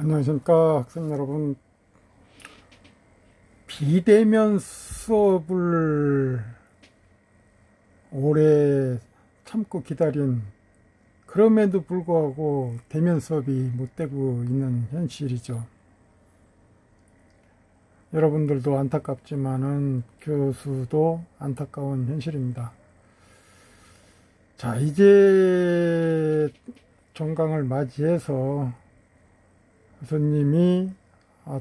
안녕하십니까 학생 여러분. 비대면 수업을 오래 참고 기다린, 그럼에도 불구하고 대면 수업이 못 되고 있는 현실이죠. 여러분들도 안타깝지만은 교수도 안타까운 현실입니다. 자, 이제 종강을 맞이해서 교수님이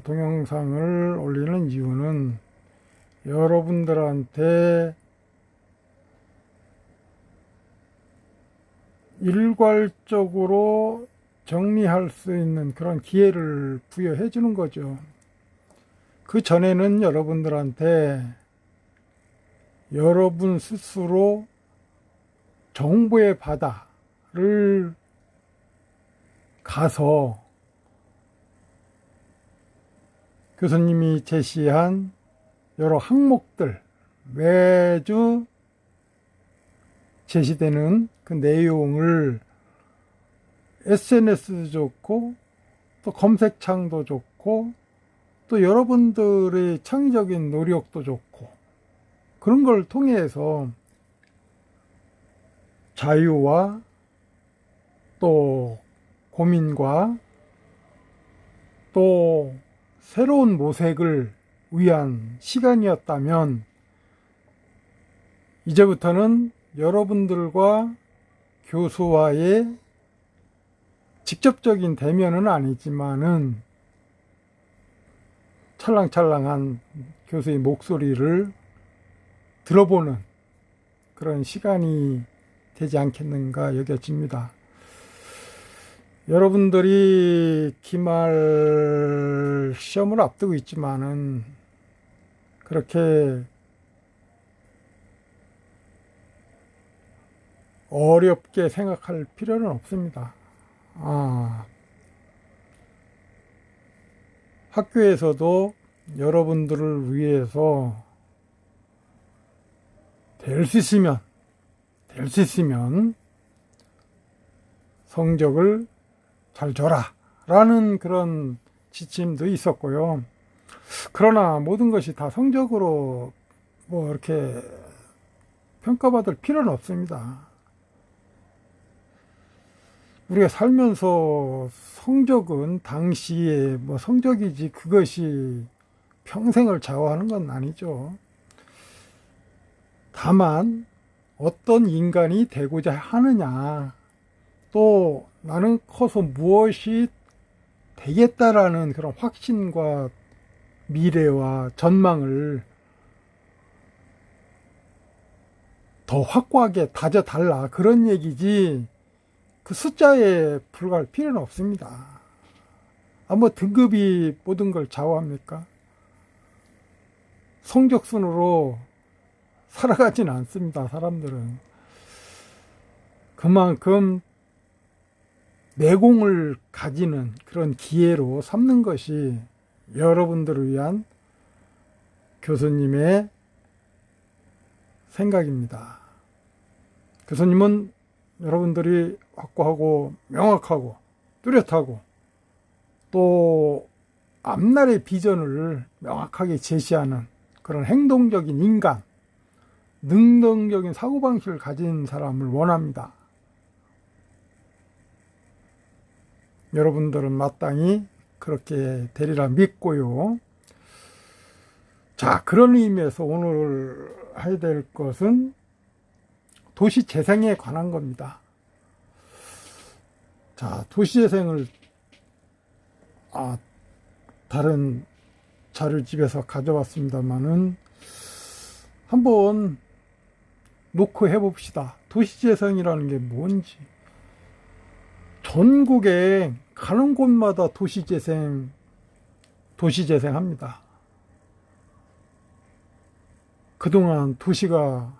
동영상을 올리는 이유는 여러분들한테 일괄적으로 정리할 수 있는 그런 기회를 부여해 주는 거죠. 그 전에는 여러분들한테 여러분 스스로 정보의 바다를 가서 교수님이 제시한 여러 항목들, 매주 제시되는 그 내용을 SNS도 좋고 또 검색창도 좋고 또 여러분들의 창의적인 노력도 좋고, 그런 걸 통해서 자유와 또 고민과 또 새로운 모색을 위한 시간이었다면, 이제부터는 여러분들과 교수와의 직접적인 대면은 아니지만은 찰랑찰랑한 교수의 목소리를 들어보는 그런 시간이 되지 않겠는가 여겨집니다. 여러분들이 기말 시험을 앞두고 있지만은 그렇게 어렵게 생각할 필요는 없습니다. 학교에서도 여러분들을 위해서 될 수 있으면 성적을 잘 줘라 라는 그런 지침도 있었고요. 그러나 모든 것이 다 성적으로 이렇게 평가받을 필요는 없습니다. 우리가 살면서 성적은 당시에 성적이지 그것이 평생을 좌우하는 건 아니죠. 다만 어떤 인간이 되고자 하느냐, 또 나는 커서 무엇이 되겠다라는 그런 확신과 미래와 전망을 더 확고하게 다져달라, 그런 얘기지 그 숫자에 불과할 필요는 없습니다. 등급이 모든 걸 좌우합니까? 성적순으로 살아가진 않습니다. 사람들은 그만큼 내공을 가지는 그런 기회로 삼는 것이 여러분들을 위한 교수님의 생각입니다. 교수님은 여러분들이 확고하고 명확하고 뚜렷하고 또 앞날의 비전을 명확하게 제시하는 그런 행동적인 인간, 능동적인 사고방식을 가진 사람을 원합니다. 여러분들은 마땅히 그렇게 되리라 믿고요. 자, 그런 의미에서 오늘 해야 될 것은 도시재생에 관한 겁니다. 자, 도시재생을 다른 자료집에서 가져왔습니다만은 한번 놓고 해봅시다. 도시재생이라는 게 뭔지. 전국에 가는 곳마다 도시재생 합니다. 그동안 도시가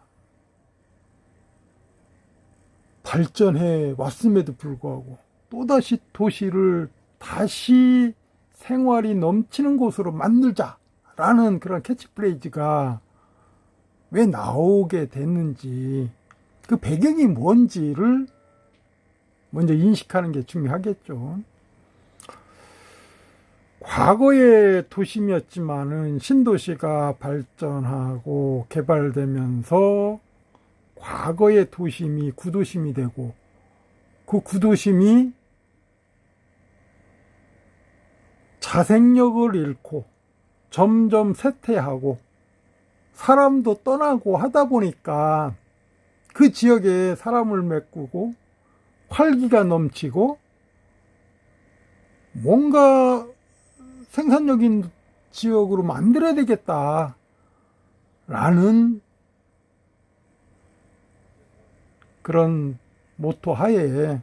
발전해 왔음에도 불구하고 또다시 도시를 다시 생활이 넘치는 곳으로 만들자라는 그런 캐치프레이즈가 왜 나오게 됐는지, 그 배경이 뭔지를 먼저 인식하는 게 중요하겠죠. 과거의 도심이었지만은 신도시가 발전하고 개발되면서 과거의 도심이 구도심이 되고 그 구도심이 자생력을 잃고 점점 쇠퇴하고 사람도 떠나고 하다 보니까 그 지역에 사람을 메꾸고 활기가 넘치고 뭔가 생산적인 지역으로 만들어야 되겠다 라는 그런 모토 하에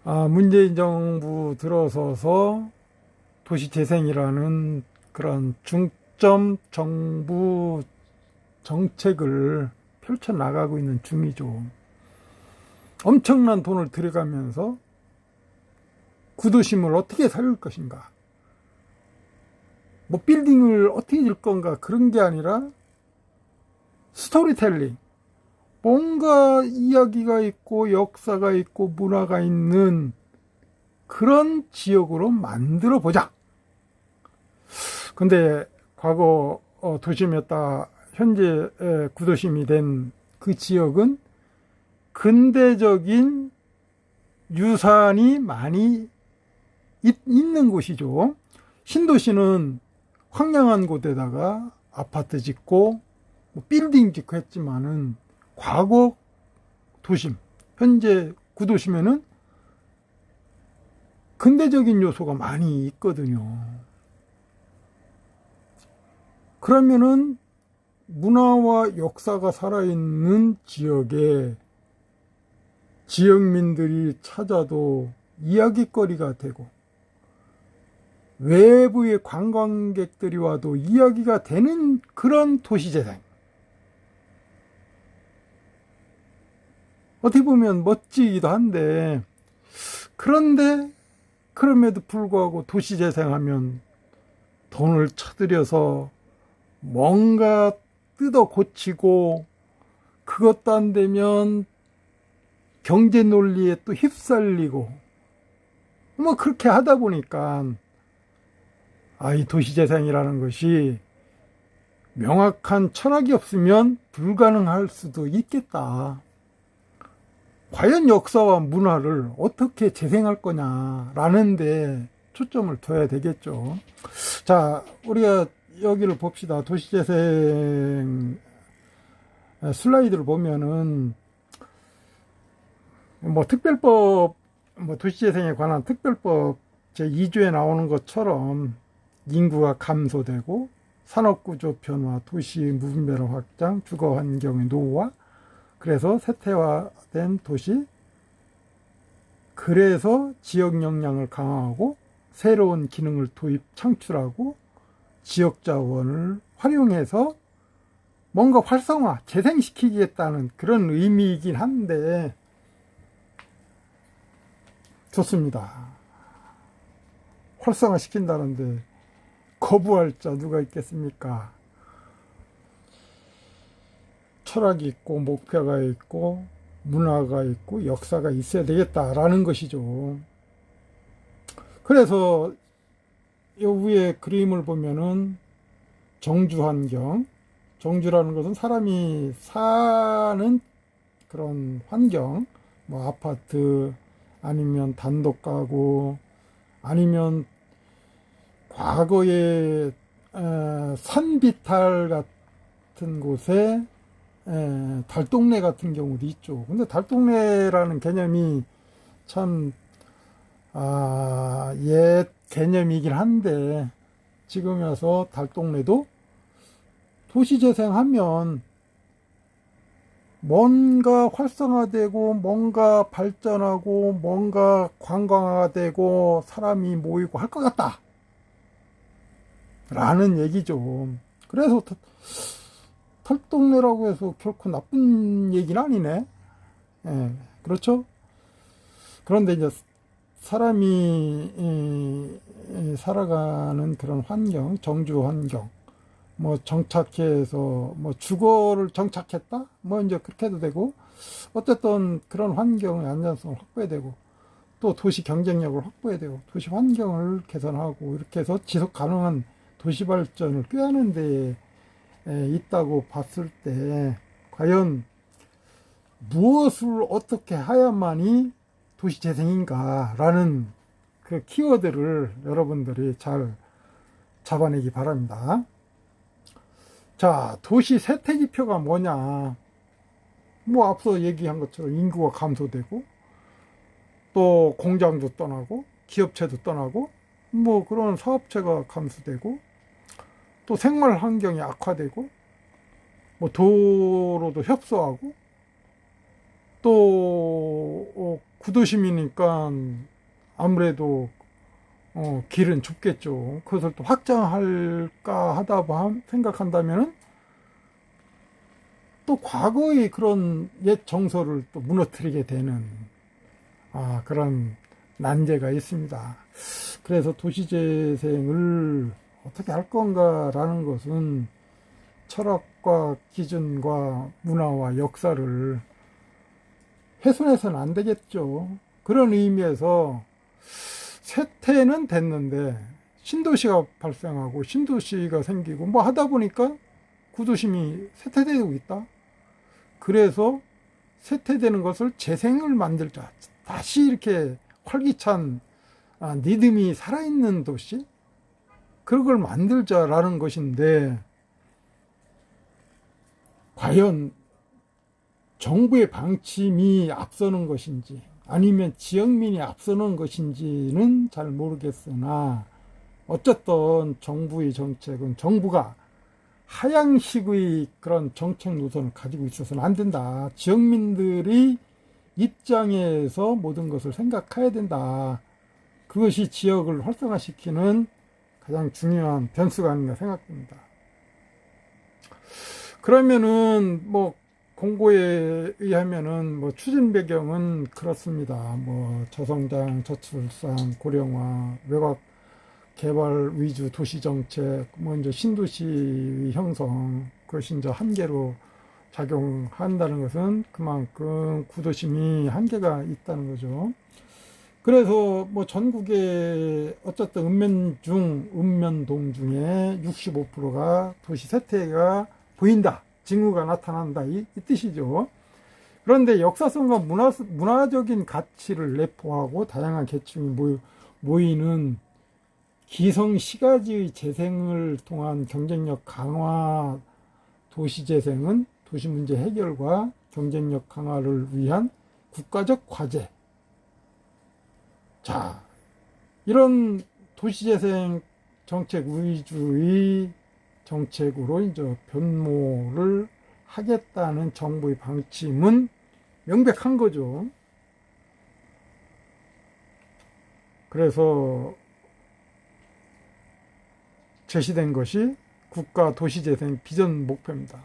문재인 정부 들어서서 도시재생이라는 그런 중점 정부 정책을 펼쳐나가고 있는 중이죠. 엄청난 돈을 들여가면서 구도심을 어떻게 살릴 것인가, 뭐 빌딩을 어떻게 질 건가, 그런 게 아니라 스토리텔링, 뭔가 이야기가 있고 역사가 있고 문화가 있는 그런 지역으로 만들어 보자. 근데 과거 도심이었다 현재 구도심이 된 그 지역은 근대적인 유산이 많이 있는 곳이죠. 신도시는 황량한 곳에다가 아파트 짓고 뭐 빌딩 짓고 했지만은 과거 도심, 현재 구도심에는 근대적인 요소가 많이 있거든요. 그러면은 문화와 역사가 살아있는 지역에 지역민들이 찾아도 이야기거리가 되고 외부의 관광객들이 와도 이야기가 되는 그런 도시재생. 어떻게 보면 멋지기도 한데, 그런데 그럼에도 불구하고 도시재생하면 돈을 쳐들여서 뭔가 뜯어 고치고, 그것도 안 되면 경제 논리에 또 휩쓸리고 뭐 그렇게 하다 보니까 이 도시재생이라는 것이 명확한 철학이 없으면 불가능할 수도 있겠다. 과연 역사와 문화를 어떻게 재생할 거냐라는 데 초점을 둬야 되겠죠. 자, 우리가 여기를 봅시다. 도시재생 슬라이드를 보면은 뭐 특별법, 뭐 도시재생에 관한 특별법 제2조에 나오는 것처럼 인구가 감소되고 산업구조 변화, 도시 무분별화 확장, 주거 환경의 노후화, 그래서 세태화된 도시, 그래서 지역 역량을 강화하고 새로운 기능을 도입, 창출하고 지역 자원을 활용해서 뭔가 활성화, 재생시키겠다는 그런 의미이긴 한데, 좋습니다. 활성화 시킨다는데 거부할 자 누가 있겠습니까? 철학이 있고 목표가 있고 문화가 있고 역사가 있어야 되겠다라는 것이죠. 그래서 이 위에 그림을 보면은 정주환경, 정주라는 것은 사람이 사는 그런 환경, 뭐 아파트 아니면 단독 가구 아니면 과거에 산비탈 같은 곳에 달동네 같은 경우도 있죠. 근데 달동네라는 개념이 참 옛 개념이긴 한데, 지금 와서 달동네도 도시재생하면 뭔가 활성화되고 뭔가 발전하고 뭔가 관광화되고 사람이 모이고 할 것 같다 라는 얘기죠. 그래서 달동네라고 해서 결코 나쁜 얘기는 아니네. 그렇죠? 그런데 이제 사람이 살아가는 그런 환경, 정주 환경, 뭐 정착해서 뭐 주거를 정착했다? 뭐 이제 그렇게 해도 되고, 어쨌든 그런 환경의 안전성을 확보해야 되고, 또 도시 경쟁력을 확보해야 되고 도시 환경을 개선하고 이렇게 해서 지속 가능한 도시 발전을 꾀하는 데에 있다고 봤을 때 과연 무엇을 어떻게 해야만이 도시 재생인가 라는 그 키워드를 여러분들이 잘 잡아내기 바랍니다. 자, 도시 쇠퇴지표가 뭐냐? 뭐 앞서 얘기한 것처럼 인구가 감소되고 또 공장도 떠나고 기업체도 떠나고 뭐 그런 사업체가 감소되고 또 생활 환경이 악화되고 뭐 도로도 협소하고 또 구도심이니까 아무래도 길은 좁겠죠. 그것을 또 확장할까 하다 생각한다면은 또 과거의 그런 옛 정서를 또 무너뜨리게 되는 그런 난제가 있습니다. 그래서 도시재생을 어떻게 할 건가라는 것은 철학과 기준과 문화와 역사를 훼손해서는 안 되겠죠. 그런 의미에서 쇠퇴는 됐는데 신도시가 발생하고 신도시가 생기고 뭐 하다 보니까 구도심이 쇠퇴되고 있다. 그래서 쇠퇴되는 것을 재생을 만들자. 다시 이렇게 활기찬 리듬이 살아있는 도시? 그런 걸 만들자라는 것인데 과연 정부의 방침이 앞서는 것인지 아니면 지역민이 앞서는 것인지는 잘 모르겠으나 어쨌든 정부의 정책은 정부가 하향식의 그런 정책 노선을 가지고 있어서는 안 된다. 지역민들의 입장에서 모든 것을 생각해야 된다. 그것이 지역을 활성화시키는 가장 중요한 변수가 아닌가 생각됩니다. 그러면은 뭐 공고에 의하면은 뭐 추진 배경은 그렇습니다. 뭐 저성장, 저출산, 고령화, 외곽 개발 위주 도시 정책, 뭐 이제 신도시 형성, 그것이 이제 한계로 작용한다는 것은 그만큼 구도심이 한계가 있다는 거죠. 그래서 뭐 전국에 어쨌든 읍면동 중에 65%가 도시 쇠퇴가 보인다. 징후가 나타난다. 이 뜻이죠. 그런데 역사성과 문화적인 가치를 내포하고 다양한 계층이 모이는 기성시가지의 재생을 통한 경쟁력 강화 도시재생은 도시문제 해결과 경쟁력 강화를 위한 국가적 과제. 자, 이런 도시재생 정책 위주의 정책으로 이제 변모를 하겠다는 정부의 방침은 명백한 거죠. 그래서 제시된 것이 국가 도시재생 비전 목표입니다.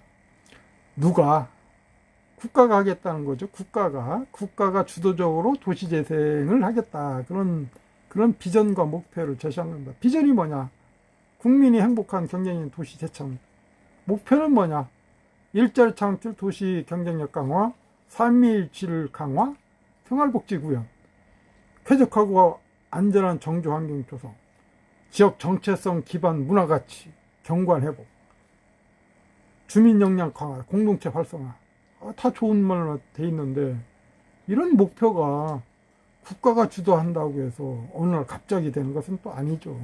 누가? 국가가 하겠다는 거죠. 국가가 주도적으로 도시재생을 하겠다. 그런 비전과 목표를 제시한 겁니다. 비전이 뭐냐? 국민이 행복한 경쟁인 도시 재창. 목표는 뭐냐? 일자리 창출, 도시 경쟁력 강화, 삼위일치를 강화, 생활복지 구현, 쾌적하고 안전한 정주 환경 조성, 지역 정체성 기반 문화가치, 경관 회복, 주민 역량 강화, 공동체 활성화. 다 좋은 말로 돼 있는데 이런 목표가 국가가 주도한다고 해서 어느 날 갑자기 되는 것은 또 아니죠.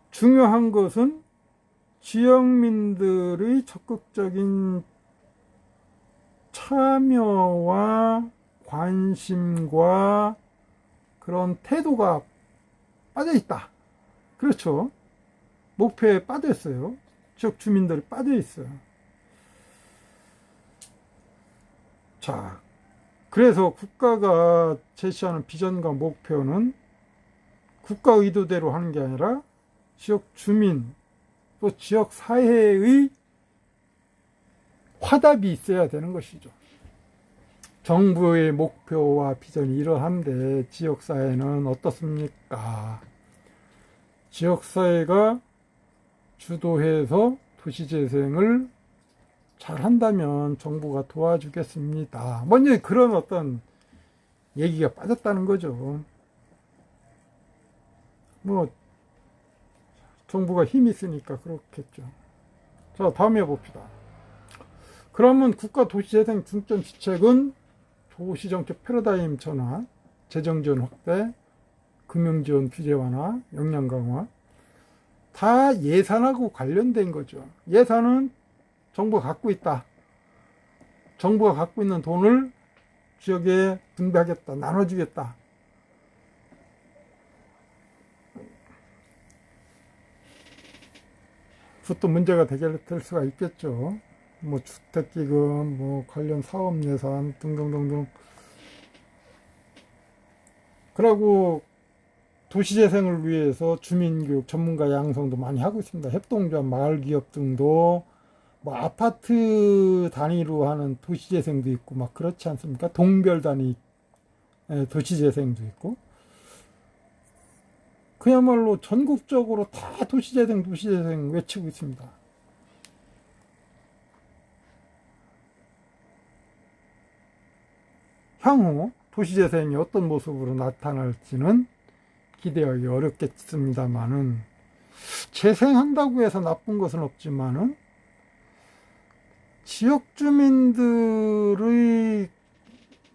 중요한 것은 지역민들의 적극적인 참여와 관심과 그런 태도가 빠져있다. 그렇죠. 목표에 빠져있어요. 지역 주민들이 빠져있어요. 자, 그래서 국가가 제시하는 비전과 목표는 국가 의도대로 하는 게 아니라 지역 주민 또 지역 사회의 화답이 있어야 되는 것이죠. 정부의 목표와 비전이 이러한데 지역사회는 어떻습니까? 지역사회가 주도해서 도시재생을 잘 한다면 정부가 도와주겠습니다. 먼저 그런 어떤 얘기가 빠졌다는 거죠. 뭐 정부가 힘이 있으니까 그렇겠죠. 자, 다음에 봅시다. 그러면 국가 도시재생 중점 지책은 도시정책 패러다임 전환, 재정지원 확대, 금융지원 규제 완화, 역량 강화, 다 예산하고 관련된 거죠. 예산은 정부가 갖고 있다. 정부가 갖고 있는 돈을 지역에 분배하겠다, 나눠주겠다. 그것도 문제가 될 수가 있겠죠. 뭐 주택기금, 뭐 관련 사업 예산 등등등등. 그리고 도시재생을 위해서 주민교육 전문가 양성도 많이 하고 있습니다. 협동조합, 마을기업 등도 뭐 아파트 단위로 하는 도시재생도 있고 막 그렇지 않습니까? 동별 단위 도시재생도 있고. 그야말로 전국적으로 다 도시재생 외치고 있습니다. 향후 도시재생이 어떤 모습으로 나타날지는 기대하기 어렵겠습니다만은, 재생한다고 해서 나쁜 것은 없지만은 지역 주민들의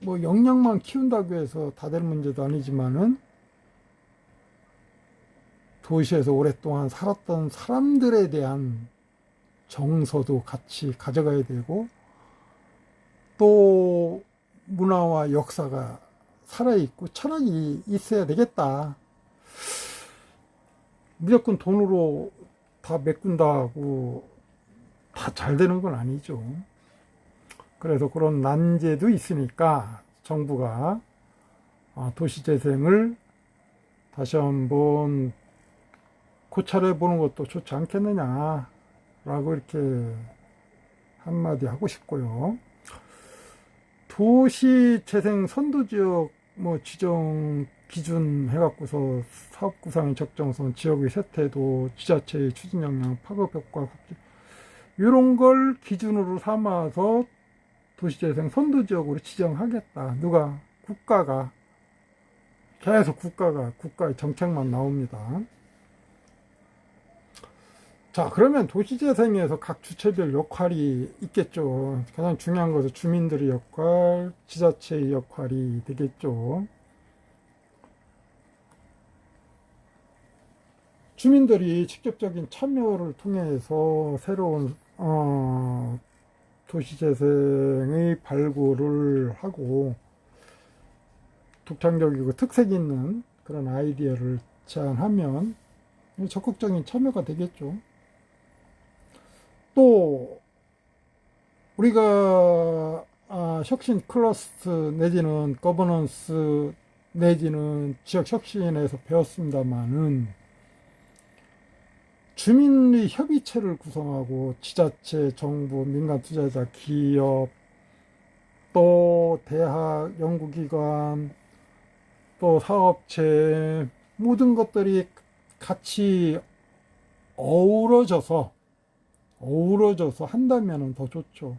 뭐 역량만 키운다고 해서 다 될 문제도 아니지만은 도시에서 오랫동안 살았던 사람들에 대한 정서도 같이 가져가야 되고, 또 문화와 역사가 살아있고 철학이 있어야 되겠다. 무조건 돈으로 다 메꾼다고 다 잘 되는 건 아니죠. 그래서 그런 난제도 있으니까 정부가 도시재생을 다시 한번 고찰해 보는 것도 좋지 않겠느냐 라고 이렇게 한마디 하고 싶고요. 도시재생 선도지역 뭐 지정 기준 해갖고서 사업 구상의 적정성, 지역의 세태도, 지자체의 추진 역량, 파급 효과, 이런 걸 기준으로 삼아서 도시재생 선도지역으로 지정하겠다. 누가? 국가가. 계속 국가의 정책만 나옵니다. 자, 그러면 도시재생에서 각 주체별 역할이 있겠죠. 가장 중요한 것은 주민들의 역할, 지자체의 역할이 되겠죠. 주민들이 직접적인 참여를 통해서 새로운 도시재생의 발굴을 하고 독창적이고 특색 있는 그런 아이디어를 제안하면 적극적인 참여가 되겠죠. 또 우리가 혁신 클러스터 내지는 거버넌스 내지는 지역 혁신에서 배웠습니다마는, 주민의 협의체를 구성하고 지자체, 정부, 민간 투자자, 기업, 또 대학, 연구기관, 또 사업체, 모든 것들이 같이 어우러져서 한다면 더 좋죠.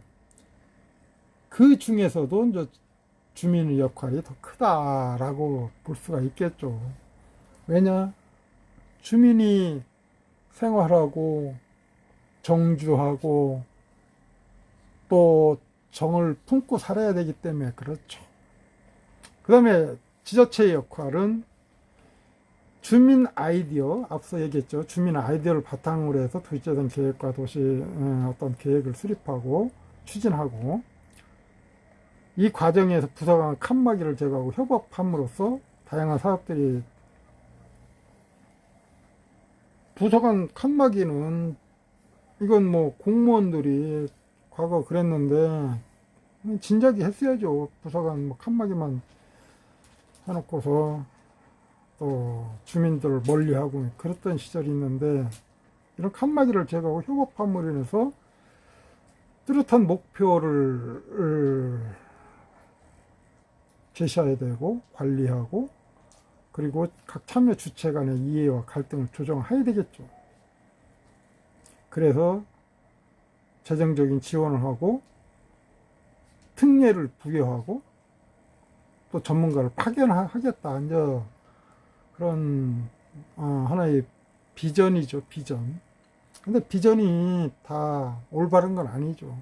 그 중에서도 이제 주민의 역할이 더 크다라고 볼 수가 있겠죠. 왜냐? 주민이 생활하고 정주하고 또 정을 품고 살아야 되기 때문에 그렇죠. 그 다음에 지자체의 역할은 주민 아이디어, 앞서 얘기했죠. 주민 아이디어를 바탕으로 해서 도시재생 계획과 도시 어떤 계획을 수립하고 추진하고, 이 과정에서 부서 간 칸막이를 제거하고 협업함으로써 다양한 사업들이, 부서 간 칸막이는 이건 뭐 공무원들이 과거 그랬는데 진작에 했어야죠. 부서 간 뭐 칸막이만 해놓고서 또 주민들을 멀리하고 그랬던 시절이 있는데, 이런 칸막이를 제거하고 협업함으로 인해서 뚜렷한 목표를 제시해야 되고 관리하고, 그리고 각 참여 주체 간의 이해와 갈등을 조정해야 되겠죠. 그래서 재정적인 지원을 하고 특례를 부여하고 또 전문가를 파견하겠다. 이제 그런 하나의 비전이죠, 비전. 근데 비전이 다 올바른 건 아니죠.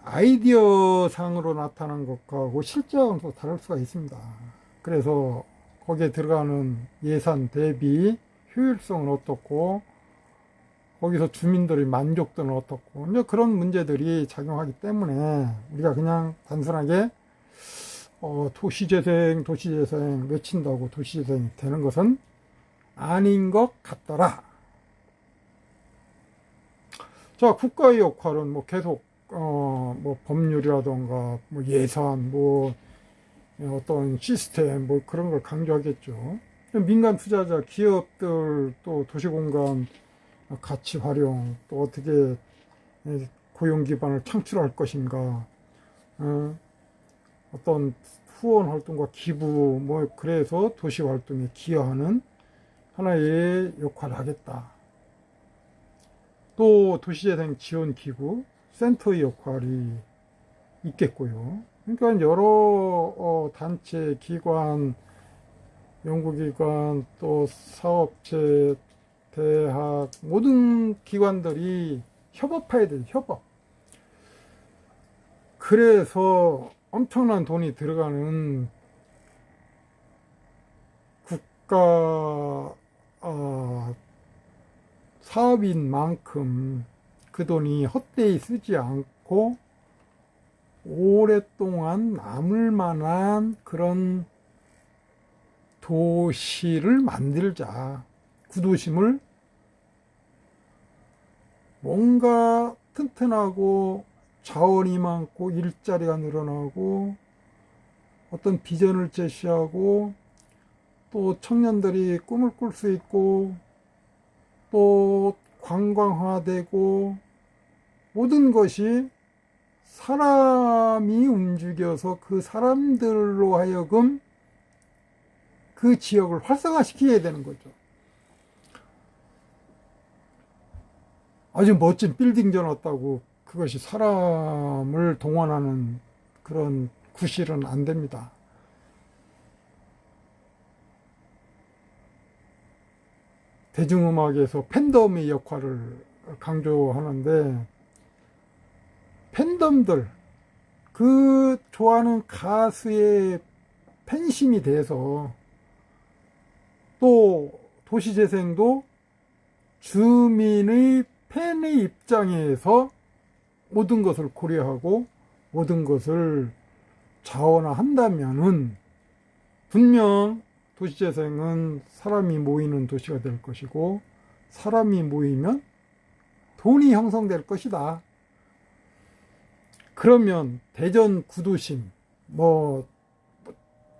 아이디어 상으로 나타난 것하고 실제하고는 또 다를 수가 있습니다. 그래서 거기에 들어가는 예산 대비 효율성은 어떻고, 거기서 주민들의 만족도는 어떻고, 이제 그런 문제들이 작용하기 때문에 우리가 그냥 단순하게 도시재생 외친다고 도시재생이 되는 것은 아닌 것 같더라. 자, 국가의 역할은 뭐 계속 뭐 법률이라던가 뭐 예산, 뭐 어떤 시스템 뭐 그런 걸 강조하겠죠. 민간 투자자, 기업들, 또 도시공간 가치 활용, 또 어떻게 고용 기반을 창출할 것인가, 어떤 후원 활동과 기부, 뭐 그래서 도시 활동에 기여하는 하나의 역할을 하겠다. 또 도시재생 지원 기구 센터의 역할이 있겠고요. 그러니까 여러 단체, 기관, 연구기관, 또 사업체, 대학, 모든 기관들이 협업해야 돼요, 협업. 그래서 엄청난 돈이 들어가는 국가 사업인 만큼 그 돈이 헛되이 쓰지 않고 오랫동안 남을 만한 그런 도시를 만들자. 구도심을 뭔가 튼튼하고 자원이 많고 일자리가 늘어나고 어떤 비전을 제시하고 또 청년들이 꿈을 꿀 수 있고 또 관광화되고 모든 것이 사람이 움직여서 그 사람들로 하여금 그 지역을 활성화시켜야 되는 거죠. 아주 멋진 빌딩 지어놨다고 그것이 사람을 동원하는 그런 구실은 안 됩니다. 대중음악에서 팬덤의 역할을 강조하는데, 팬덤들, 그 좋아하는 가수의 팬심이 돼서 또 도시재생도 주민의 팬의 입장에서 모든 것을 고려하고 모든 것을 자원화한다면은 분명 도시재생은 사람이 모이는 도시가 될 것이고 사람이 모이면 돈이 형성될 것이다. 그러면 대전 구도심, 뭐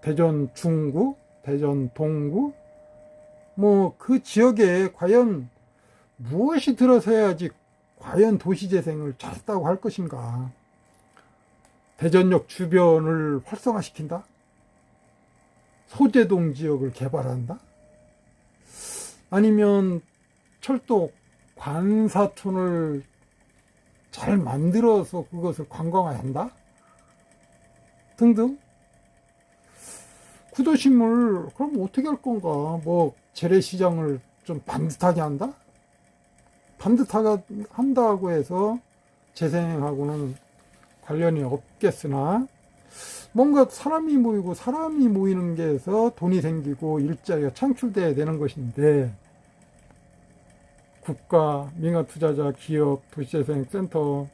대전 중구, 대전 동구, 뭐 그 지역에 과연 무엇이 들어서야지 과연 도시재생을 잘했다고 할 것인가? 대전역 주변을 활성화시킨다? 소재동 지역을 개발한다? 아니면 철도 관사촌을 잘 만들어서 그것을 관광화한다? 등등. 구도심을 그럼 어떻게 할 건가? 뭐 재래시장을 좀 반듯하게 한다? 반듯하게 한다고 해서 재생하고는 관련이 없겠으나 뭔가 사람이 모이고 사람이 모이는 게서 돈이 생기고 일자리가 창출돼야 되는 것인데 국가, 민간 투자자, 기업, 도시재생센터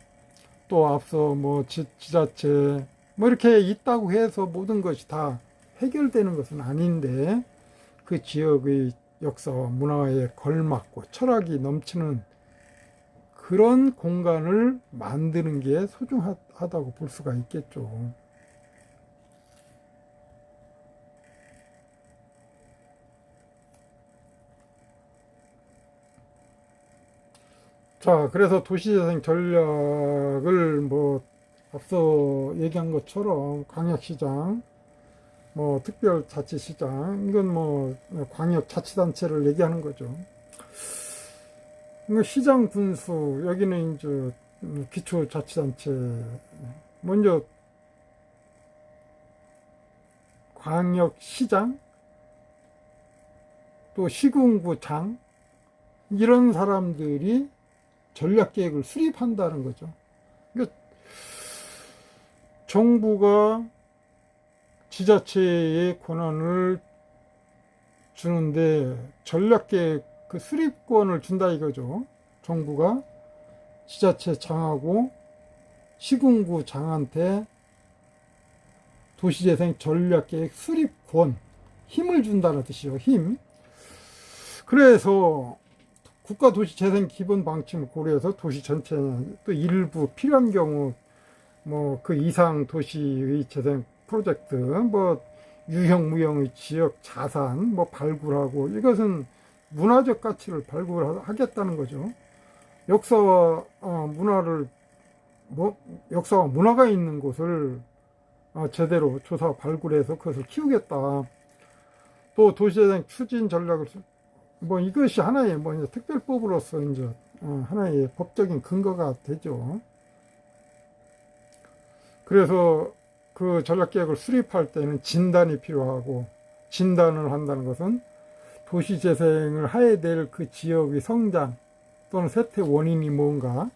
또 앞서 뭐 지자체 뭐 이렇게 있다고 해서 모든 것이 다 해결되는 것은 아닌데 그 지역의 역사와 문화에 걸맞고 철학이 넘치는 그런 공간을 만드는 게 소중하다고 볼 수가 있겠죠. 자, 그래서 도시재생 전략을 뭐 앞서 얘기한 것처럼 광역시장, 뭐 특별자치시장, 이건 뭐 광역자치단체를 얘기하는 거죠. 시장 군수, 여기는 이제, 기초자치단체, 먼저, 광역시장, 또 시군구장, 이런 사람들이 전략계획을 수립한다는 거죠. 그러니까 정부가 지자체에 권한을 주는데 전략계획 그 수립권을 준다 이거죠. 정부가 지자체장하고 시군구장한테 도시재생 전략계획 수립권, 힘을 준다는 뜻이죠. 힘. 그래서 국가도시재생기본방침을 고려해서 도시 전체, 또 일부 필요한 경우 뭐 그 이상 도시의 재생 프로젝트, 뭐 유형 무형의 지역 자산 뭐 발굴하고, 이것은 문화적 가치를 발굴하겠다는 거죠. 역사와 문화를 역사와 문화가 있는 곳을 제대로 조사 발굴해서 그것을 키우겠다. 또 도시재생 추진 전략을 뭐 이것이 하나의 뭐 이제 특별법으로서 이제 하나의 법적인 근거가 되죠. 그래서 그 전략계획을 수립할 때는 진단이 필요하고, 진단을 한다는 것은 도시재생을 해야 될 그 지역의 성장 또는 쇠퇴 원인이 뭔가를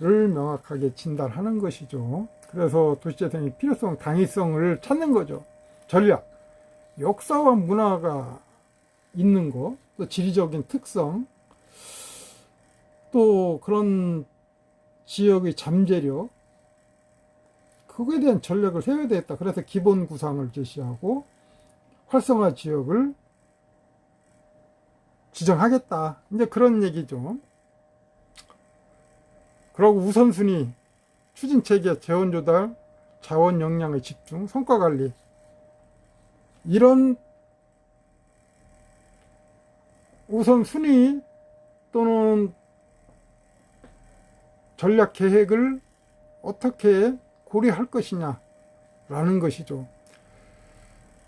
명확하게 진단하는 것이죠. 그래서 도시재생의 필요성, 당위성을 찾는 거죠. 전략, 역사와 문화가 있는 것, 또 지리적인 특성, 또 그런 지역의 잠재력, 그거에 대한 전략을 세워야 되겠다. 그래서 기본 구상을 제시하고 활성화 지역을 지정하겠다. 이제 그런 얘기죠. 그리고 우선순위, 추진체계, 재원 조달, 자원 역량의 집중, 성과 관리, 이런 우선순위 또는 전략 계획을 어떻게 고려할 것이냐라는 것이죠.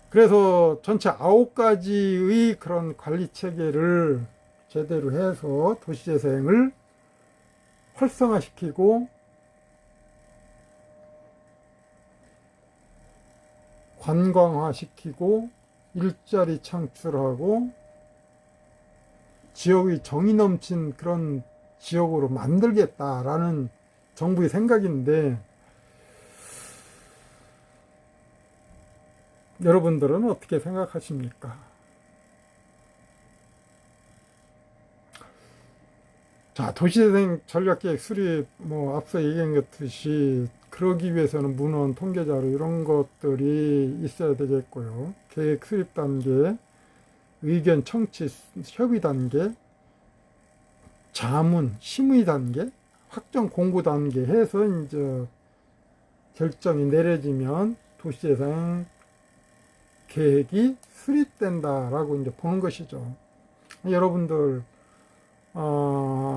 그래서 전체 9가지의 그런 관리 체계를 제대로 해서 도시재생을 활성화시키고 관광화시키고 일자리 창출하고 지역의 정이 넘친 그런 지역으로 만들겠다라는 정부의 생각인데, 여러분들은 어떻게 생각하십니까? 자, 도시재생 전략계획 수립, 뭐 앞서 얘기한 것듯이 그러기 위해서는 문헌, 통계자료 이런 것들이 있어야 되겠고요. 계획 수립 단계, 의견 청취, 협의 단계, 자문, 심의 단계, 확정 공고 단계 해서 이제 결정이 내려지면 도시재생 계획이 수립된다라고 이제 보는 것이죠. 여러분들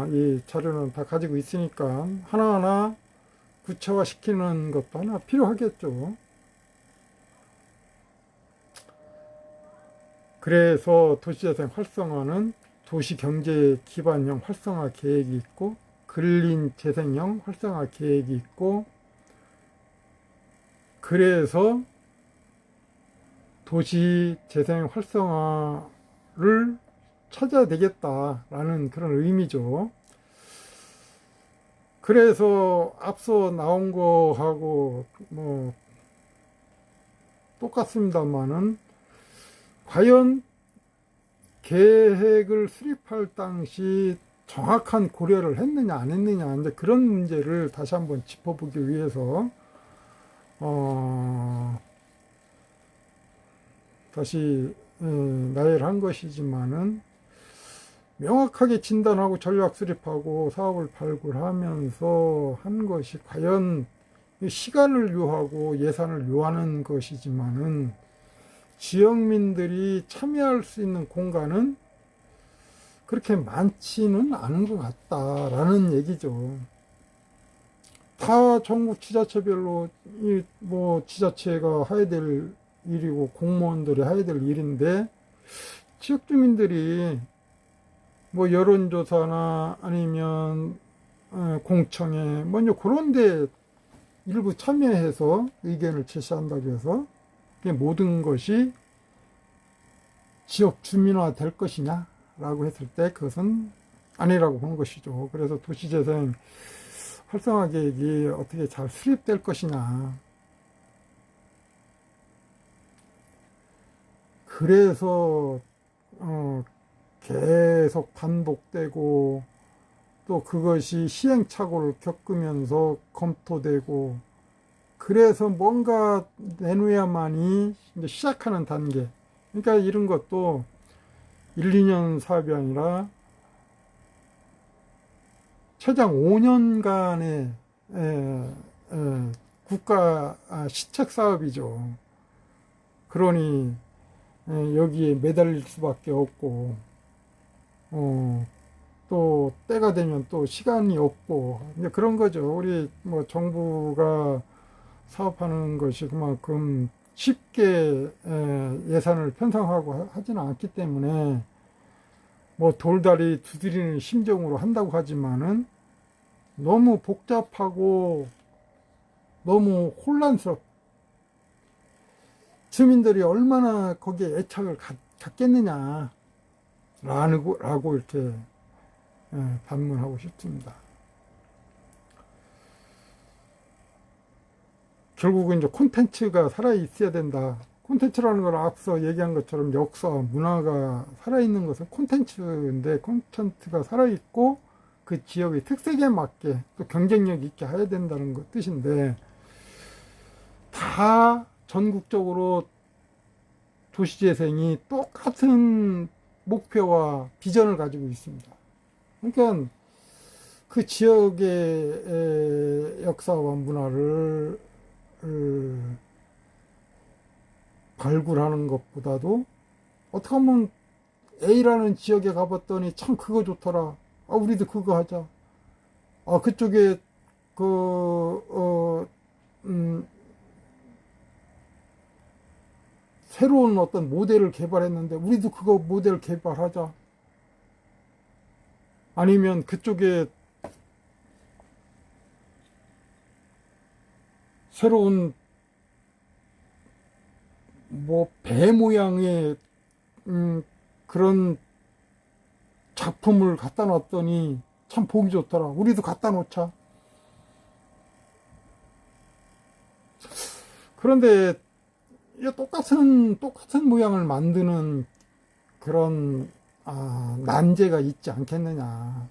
이 자료는 다 가지고 있으니까 하나하나 구체화 시키는 것도 하나 필요하겠죠. 그래서 도시재생 활성화는 도시경제 기반형 활성화 계획이 있고, 근린재생형 활성화 계획이 있고, 그래서 도시재생 활성화를 찾아야 되겠다라는 그런 의미죠. 그래서 앞서 나온 거하고 뭐 똑같습니다만은, 과연 계획을 수립할 당시 정확한 고려를 했느냐 안 했느냐, 이제 그런 문제를 다시 한번 짚어보기 위해서 다시 나열한 것이지만은, 명확하게 진단하고 전략 수립하고 사업을 발굴하면서 한 것이 과연 시간을 요하고 예산을 요하는 것이지만은, 지역민들이 참여할 수 있는 공간은 그렇게 많지는 않은 것 같다라는 얘기죠. 다 전국 지자체별로 뭐 지자체가 해야 될 일이고 공무원들이 해야 될 일인데, 지역 주민들이 뭐 여론조사나 아니면 공청회 먼저 그런 데 일부 참여해서 의견을 제시한다고 해서 모든 것이 지역 주민화 될 것이냐 라고 했을 때 그것은 아니라고 보는 것이죠. 그래서 도시재생 활성화 계획이 어떻게 잘 수립될 것이냐. 그래서 계속 반복되고 또 그것이 시행착오를 겪으면서 검토되고 그래서 뭔가 내놓아야만이 이제 시작하는 단계. 그러니까 이런 것도 1, 2년 사업이 아니라 최장 5년간의 국가 시책 사업이죠. 그러니 여기에 매달릴 수밖에 없고 또 때가 되면 또 시간이 없고 이제 그런 거죠. 우리 뭐 정부가 사업하는 것이 그만큼 쉽게 예산을 편성하고 하지는 않기 때문에 뭐 돌다리 두드리는 심정으로 한다고 하지만은 너무 복잡하고 너무 혼란스럽. 주민들이 얼마나 거기에 애착을 갖겠느냐 라고 이렇게 반문하고 싶습니다. 결국은 이제 콘텐츠가 살아있어야 된다. 콘텐츠라는 걸 앞서 얘기한 것처럼 역사, 문화가 살아있는 것은 콘텐츠인데 콘텐츠가 살아있고 그 지역의 특색에 맞게 또 경쟁력 있게 해야 된다는 것 뜻인데 다 전국적으로 도시재생이 똑같은 목표와 비전을 가지고 있습니다. 그러니까 그 지역의 역사와 문화를 발굴하는 것보다도 어떻게 보면 A라는 지역에 가봤더니 참 그거 좋더라. 우리도 그거 하자. 그쪽에 새로운 어떤 모델을 개발했는데 우리도 그거 모델 개발하자. 아니면 그쪽에 새로운 뭐 배 모양의 그런 작품을 갖다 놨더니 참 보기 좋더라. 우리도 갖다 놓자. 그런데 똑같은 모양을 만드는 그런 난제가 있지 않겠느냐.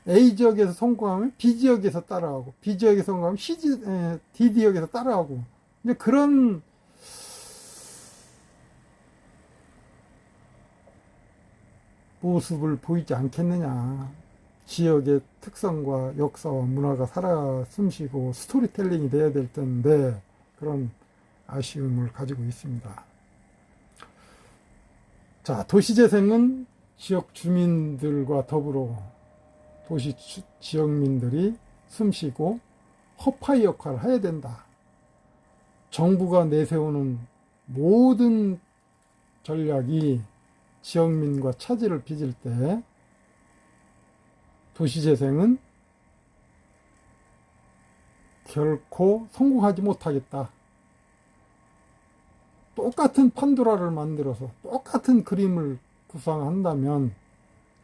A 지역에서 성공하면 B 지역에서 따라하고 B 지역에서 성공하면 D 지역에서 따라하고 이제 그런 모습을 보이지 않겠느냐. 지역의 특성과 역사와 문화가 살아 숨쉬고 스토리텔링이 돼야 될 텐데 그런 아쉬움을 가지고 있습니다. 자, 도시재생은 지역 주민들과 더불어 도시 지역민들이 숨쉬고 허파의 역할을 해야 된다. 정부가 내세우는 모든 전략이 지역민과 차질을 빚을 때 도시재생은 결코 성공하지 못하겠다. 똑같은 판도라를 만들어서 똑같은 그림을 구상한다면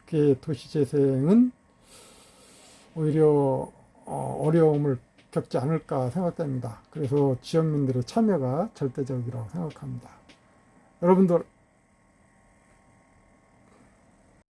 그 도시재생은 오히려 어려움을 겪지 않을까 생각됩니다. 그래서 지역민들의 참여가 절대적이라고 생각합니다. 여러분들